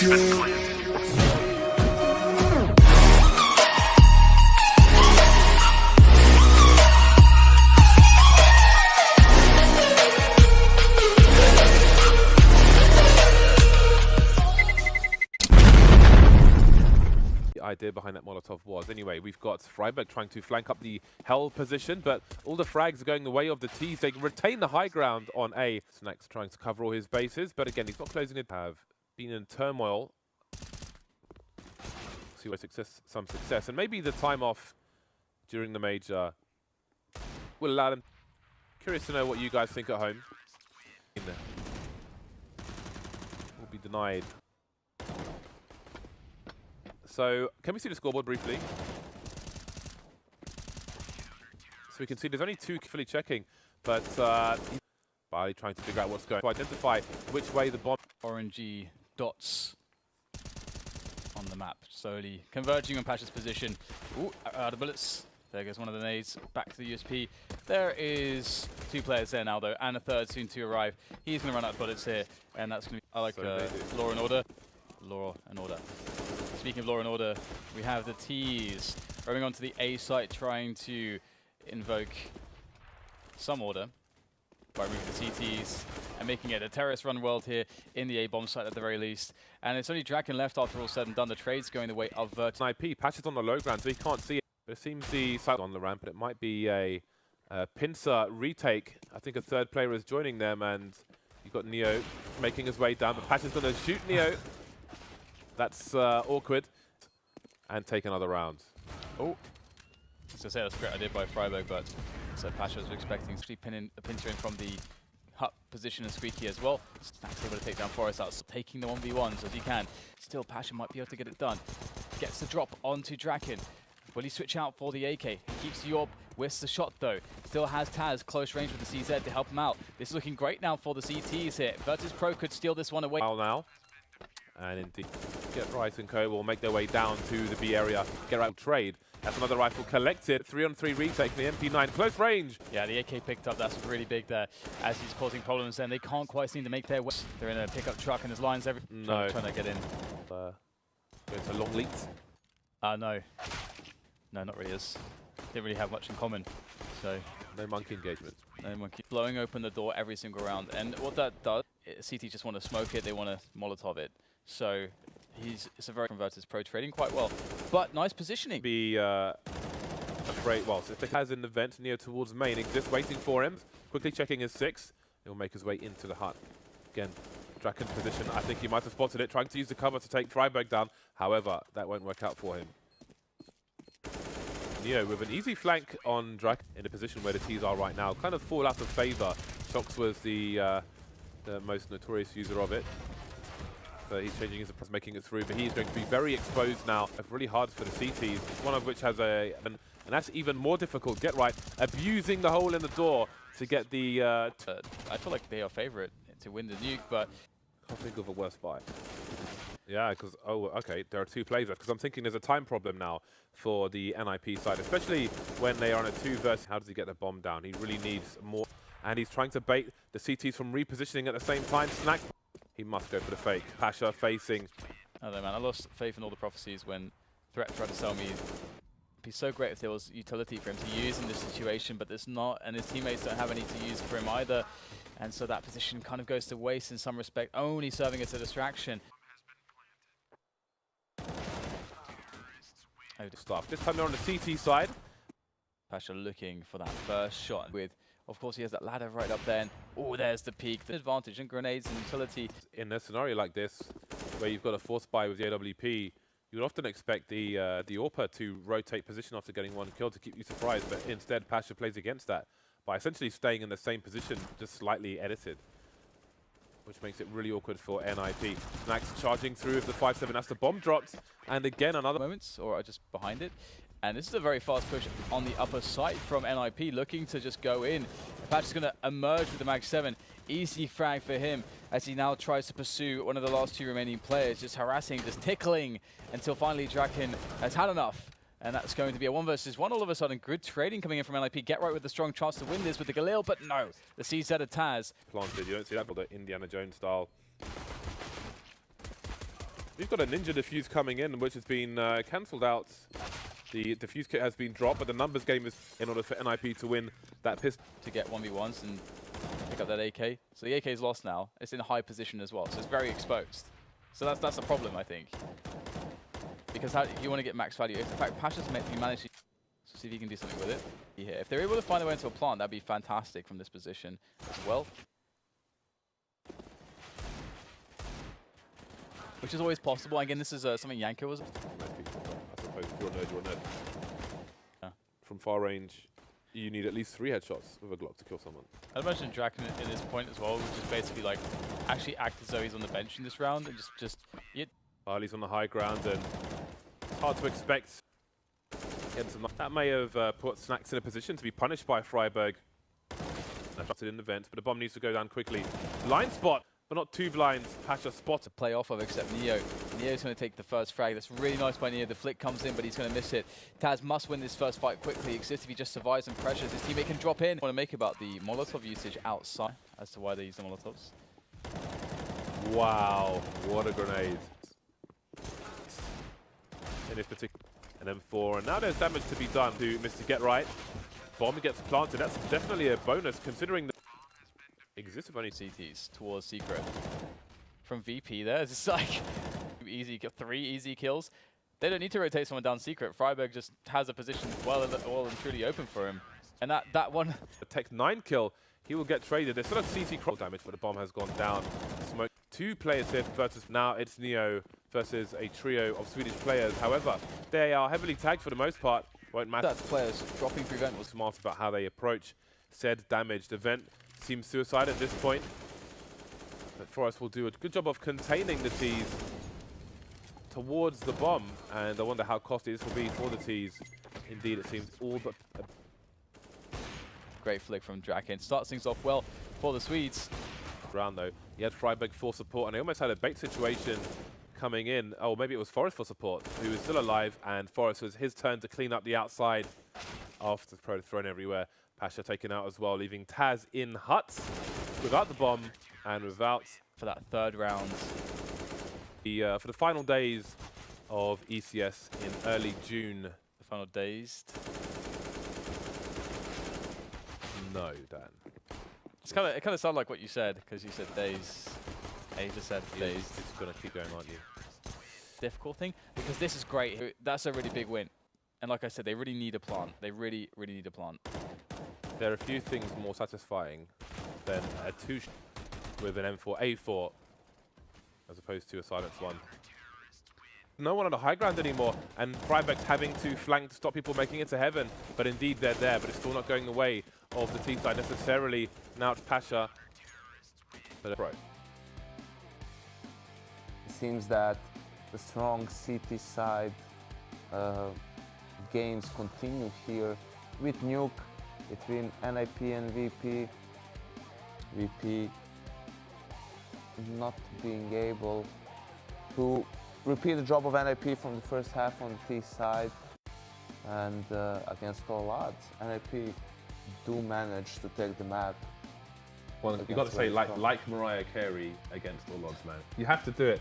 Idea behind that Molotov was. Anyway, we've got Freiburg trying to flank up the Hell position, but all the frags are going the way of the T's. They retain the high ground on A. Snack's trying to cover all his bases, but again, he's not closing it. Have been in turmoil. See what some success, and maybe the time off during the major will allow them. Curious to know what you guys think at home. Will be denied. So, can we see the scoreboard briefly? So we can see there's only 2 fully checking, but Barley trying to figure out what's going on. To identify which way the bomb... Orangey dots on the map, slowly converging on Pasha's position. Ooh, out of bullets. There goes one of the nades, back to the USP. There is 2 players there now though, and a third soon to arrive. He's going to run out of bullets here, and that's going to be... I like Law and Order. Law and Order. Speaking of Law and Order, we have the T's rolling onto the A site, trying to invoke some order by removing the CTs and making it a terrorist run world here in the A bomb site at the very least. And it's only Draken left after all said and done. The trade's going the way of Virtus. NiP, Patch is on the low ground, so he can't see it. But it seems the site on the ramp, but it might be a pincer retake. I think a third player is joining them, and you've got Neo making his way down, but Patch is going to shoot Neo. That's awkward. And take another round. Oh. As I say, that's a great idea by Freiburg, but so Pasha was expecting to pinning the pincer in from the hut position and Squeaky as well. Snack's able to take down Forrest out, so taking the 1v1s as he can. Still, Pasha might be able to get it done. Gets the drop onto Draken. Will he switch out for the AK? He keeps the orb, whiffs the shot though. Still has Taz close range with the CZ to help him out. This is looking great now for the CTs here. Virtus.pro could steal this one away. Now. And indeed, Get Right and Co will make their way down to the B area. Get Right trade. That's another rifle collected. 3-on-3 retake for the MP9. Close range. Yeah, the AK picked up. That's really big there as he's causing problems. And they can't quite seem to make their way. They're in a pickup truck and his lines trying to get in. Go to long leads. No. No, not really. Didn't really have much in common. So no monkey engagement. No monkey. Blowing open the door every single round. And what that does, CT just want to smoke it. They want to Molotov it. So it's a very Virtus.pro trading quite well, but nice positioning. Be afraid. Well, so if he has in the vent, Neo towards main exists, waiting for him. Quickly checking his 6. He'll make his way into the hut. Again, Draken's position. I think he might have spotted it, trying to use the cover to take Freiburg down. However, that won't work out for him. Neo with an easy flank on Draken in the position where the T's are right now. Kind of fall out of favor. Shox was the most notorious user of it. He's changing his approach, making it through, but he's going to be very exposed now. Really hard for the CTs, one of which has and that's even more difficult. Get Right, abusing the hole in the door to get the... I feel like they are favourite to win the nuke, but... Can't think of a worse buy. Yeah, because, okay, there are 2 players left, because I'm thinking there's a time problem now for the NiP side, especially when they are on a 2 versus... How does he get the bomb down? He really needs more, and he's trying to bait the CTs from repositioning at the same time. Snack. He must go for the fake. Pasha facing. Oh no, man, I lost faith in all the prophecies when Threat tried to sell me. It'd be so great if there was utility for him to use in this situation, but there's not, and his teammates don't have any to use for him either. And so that position kind of goes to waste in some respect, only serving as a distraction. Oh, stuff. This time they're on the CT side. Pasha looking for that first shot with... Of course, he has that ladder right up there. Oh, there's the peak. The advantage and grenades and utility. In a scenario like this, where you've got a force buy with the AWP, you would often expect the AWP to rotate position after getting 1 kill to keep you surprised, but instead Pasha plays against that by essentially staying in the same position, just slightly edited, which makes it really awkward for NiP. Snack's charging through with the 5-7 as the bomb drops, and again another moments, or just behind it. And this is a very fast push on the upper site from NiP, looking to just go in. Patch is going to emerge with the Mag 7. Easy frag for him as he now tries to pursue one of the last 2 remaining players, just harassing, just tickling, until finally Draken has had enough. And that's going to be a 1 versus 1 all of a sudden. Good trading coming in from NiP. Get Right with the strong chance to win this with the Galil, but no. The CZ of Taz. Planted. You don't see that, but the Indiana Jones style. We've got a ninja defuse coming in, which has been cancelled out. The defuse kit has been dropped, but the numbers game is in order for NiP to win that pistol. To get 1v1s and pick up that AK. So the AK is lost now. It's in a high position as well, so it's very exposed. So that's a problem, I think. Because if you want to get max value, if in fact Pasha's managed to see if he can do something with it. Here. If they're able to find their way into a plant, that'd be fantastic from this position as well. Which is always possible. Again, this is something Yanko was. I suppose if you're a nerd, you're a nerd. Yeah. From far range, you need at least 3 headshots with a Glock to kill someone. I'd imagine Draken in this point as well, which is basically like actually act as though he's on the bench in this round and just Harley's on the high ground, and it's hard to expect. That may have put Snacks in a position to be punished by Freiburg. That's in the vent, but the bomb needs to go down quickly. Blind spot, but not 2 blinds. Pasha spot to play off of, except Neo. Neo's going to take the first frag. That's really nice by Neo. The flick comes in, but he's going to miss it. Taz must win this first fight quickly. Exist if he just survives and pressures. His teammate can drop in. I want to make about the Molotov usage outside as to why they use the Molotovs. Wow, what a grenade. In this particular, and M4, and now there's damage to be done to Mr. Get Right. Bomb gets planted. That's definitely a bonus considering the exists of only CTs towards Secret. From VP there, it's like 3 easy kills. They don't need to rotate someone down Secret. Freiburg just has a position well and truly open for him. And that one... A Tech 9 kill, he will get traded. There's still a CT cross damage, but the bomb has gone down. Smoke. 2 players here versus now it's Neo versus a trio of Swedish players. However, they are heavily tagged for the most part. Won't matter. That players dropping through vent was smart about how they approach said damage. The vent seems suicide at this point. But Forrest will do a good job of containing the T's towards the bomb. And I wonder how costly this will be for the T's. Indeed, it seems all but... Great flick from Draken. Starts things off well for the Swedes. Round though, he had Freiburg for support, and they almost had a bait situation coming in. Oh, maybe it was Forrest for support, who was still alive, and Forrest was his turn to clean up the outside after the pro thrown everywhere. Pasha taken out as well, leaving Taz in huts without the bomb and without for that 3rd round. For the final days of ECS in early June. The final days. No, Dan. It kind of sounded like what you said, because you said days. And you just said days. It's going to keep going, aren't you? Difficult thing, because this is great. That's a really big win. And like I said, they really need a plant. They really, really need a plant. There are a few things more satisfying than a 2 with an M4 A4 as opposed to a silenced one. No one on the high ground anymore, and Freiburg's having to flank to stop people making it to heaven. But indeed, they're there, but it's still not going the way of the team side necessarily. Now it's Pasha. But right. It seems that the strong CT side gains continue here with Nuke between NiP and VP. VP not being able to repeat the job of NiP from the first half on the T side, and against all odds, NiP do manage to take the map. Well, you got to say, like Mariah Carey against all odds, man. You have to do it.